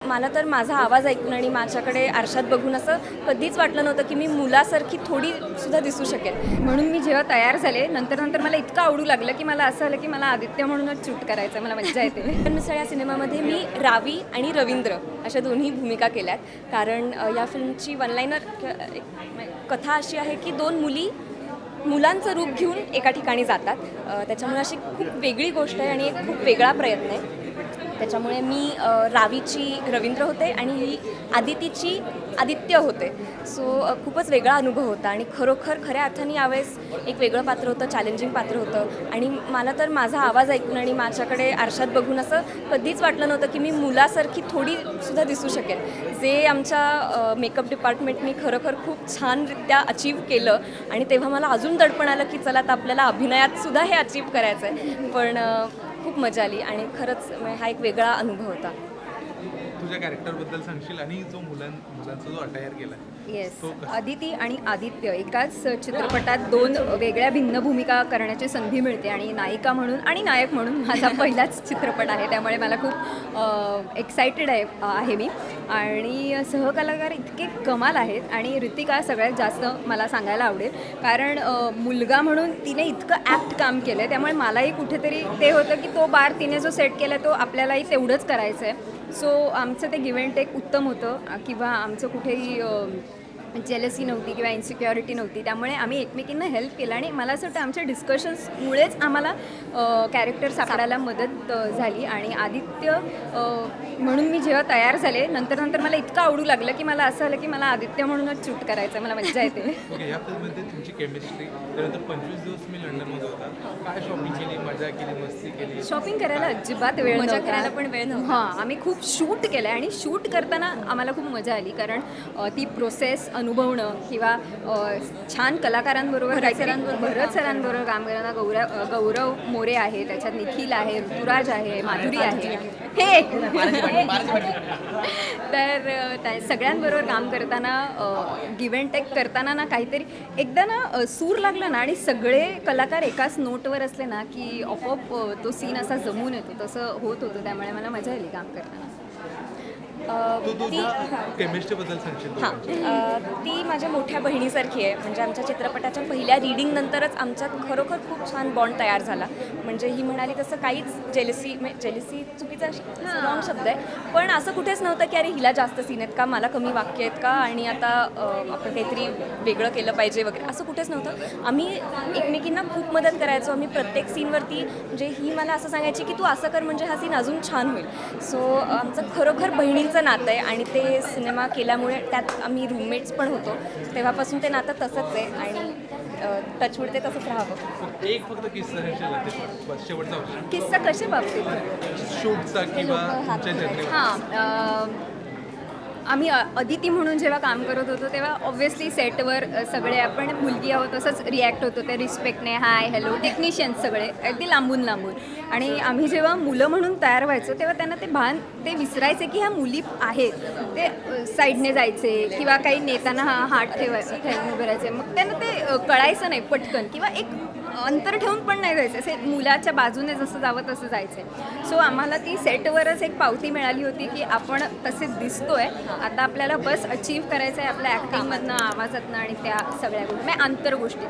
मला तर माझा आवाज ऐकून आणि माझ्याकडे आरशात बघून असं कधीच वाटलं नव्हतं की मी मुलासारखी थोडीसुद्धा दिसू शकेल. म्हणून मी जेव्हा तयार झाले नंतर मला इतकं आवडू लागलं की मला असं आलं की मला आदित्य म्हणूनच शूट करायचं, मला मज्जा येते. मिसळ या सिनेमामध्ये मी रावी आणि रवींद्र अशा दोन्ही भूमिका केल्यात. कारण या फिल्मची वनलाईनर कथा अशी आहे की दोन मुलांचं रूप घेऊन एका ठिकाणी जातात. त्याच्यामुळे अशी खूप वेगळी गोष्ट आहे आणि एक खूप वेगळा प्रयत्न आहे. त्याच्यामुळे मी रावीची रवींद्र होते आणि ही आदितीची आदित्य होते. सो खूपच वेगळा अनुभव होता आणि खऱ्या अर्थाने यावेळेस एक वेगळं पात्र होतं, चॅलेंजिंग पात्र होतं. आणि मला तर माझा आवाज ऐकून आणि माझ्याकडे आरशात बघून असं कधीच वाटलं नव्हतं की मी मुलासारखी थोडीसुद्धा दिसू शकेल. जे आमच्या मेकअप डिपार्टमेंटनी खरोखर खूप छानरित्या अचीव केलं आणि तेव्हा मला अजून दडपण आलं की चला आता आपल्याला अभिनयातसुद्धा हे अचीव करायचं आहे. पण खूप मजा आली आणि खरंच हा एक वेगळा अनुभव होता. तुझ्या कॅरेक्टरबद्दल सांगशील आणि जो मुलांचा जो अटायर केला येस, अदिती आणि आदित्य एकाच चित्रपटात दोन वेगळ्या भिन्न भूमिका करण्याची संधी मिळते आणि नायिका म्हणून आणि नायक म्हणून माझा पहिलाच चित्रपट आहे. त्यामुळे मला खूप एक्सायटेड आहे मी. आणि सहकलाकार इतके कमाल आहेत आणि ऋतिका सगळ्यात जास्त मला सांगायला आवडेल. कारण मुलगा म्हणून तिने इतकं ॲक्ट काम केलं आहे, त्यामुळे मलाही कुठेतरी ते होतं की तो बार तिने जो सेट केला तो आपल्यालाही तेवढंच करायचं आहे. सो आमचं ते गिव्ह अँड टेक उत्तम होतं किंवा आमचं कुठेही जेलसी नव्हती किंवा इन्सिक्युरिटी नव्हती. त्यामुळे आम्ही एकमेकींना हेल्प केलं आणि मला असं वाटतं आमच्या डिस्कशन्समुळेच आम्हाला कॅरेक्टर सापडायला मदत झाली. आणि आदित्य म्हणून मी जेव्हा तयार झाले नंतर मला इतकं आवडू लागलं की मला असं आलं की मला आदित्य म्हणूनच शूट करायचं, मला मज्जा येते. ओके, या फिल्ममध्ये तुमची केमिस्ट्री, त्यानंतर 25 दिवस मी लंडनमध्ये होता. काय शॉपिंग केली, मजा केली, मस्ती केली? शॉपिंग करायला अजिबात वेळ मजा नव्हता. करायला पण वेळ नव्हता. हां, आम्ही खूप शूट केलं आहे आणि शूट करताना आम्हाला खूप मजा आली. कारण ती प्रोसेस अनुभवणं किंवा छान कलाकारांबरोबर भरत सरांबरोबर काम करताना गौरव मोरे आहे, त्याच्यात निखिल आहे, ऋतुराज आहे, माधुरी आहे, हे तर सगळ्यांबरोबर काम करताना गिव्ह अँड टेक करताना ना काहीतरी एकदा ना सूर लागला ना आणि सगळे कलाकार एकाच नोटवर असले ना की आपोआप तो सीन असा जमून येतो, तसं होत होतं. त्यामुळे मला मजा आली काम करताना. केमिस्ट्रीबद्दल सांगशील? हां, ती माझ्या मोठ्या बहिणीसारखी आहे. म्हणजे आमच्या चित्रपटाच्या पहिल्या रीडिंगनंतरच आमच्यात खरोखर खूप छान बॉन्ड तयार झाला. म्हणजे ही म्हणाली तसं काहीच जेलसी चुकीचा रॉंग शब्द आहे, पण असं कुठेच नव्हतं की अरे हिला जास्त सीन आहेत का, मला कमी वाक्य आहेत का आणि आता आपण काहीतरी वेगळं केलं पाहिजे वगैरे, असं कुठेच नव्हतं. आम्ही एकमेकींना खूप मदत करायचो. आम्ही प्रत्येक सीनवरती म्हणजे ही मला असं सांगायची की तू असं कर म्हणजे हा सीन अजून छान होईल. सो आमचं खरोखर बहिणींचं नातं आहे आणि ते सिनेमा केल्यामुळे त्यात आम्ही रूममेट्स पण होतो. तेव्हापासून ते नातं तसंच आहे आणि टचवूड ते तसंच राहावं. एक फक्त किस्सा सांगशील, शेवटचा ऑप्शन, किस्सा कशा बाबतीत? शूटचा किंवा तुमच्या जर्नी? हां, आम्ही अदिती म्हणून जेव्हा काम करत होतो तेव्हा ऑब्व्हियसली सेटवर सगळे आपण मुलगी आहोत तसंच रिॲक्ट होतो त्या रिस्पेक्टने, हाय हॅलो, टेक्निशियन्स सगळे अगदी लांबून. आणि आम्ही जेव्हा मुलं म्हणून तयार व्हायचो तेव्हा त्यांना ते भान ते विसरायचे की ह्या मुली आहेत. ते साईडने जायचे किंवा काही नेताना हात ठेवून करायचे. मग त्यांना ते कळायचं नाही पटकन किंवा एक अंतर ठेवून पण नाही जायचं, असे मुलाच्या बाजूने जसं जावं तसं जायचं. सो आम्हाला ती सेटवरच एक पावती मिळाली होती की आपण तसे दिसतोय, आता आपल्याला बस अचीव करायचं आहे आपल्या ॲक्टिंगमधनं, आवाजातनं आणि त्या सगळ्या गोष्टी आंतर गोष्टी.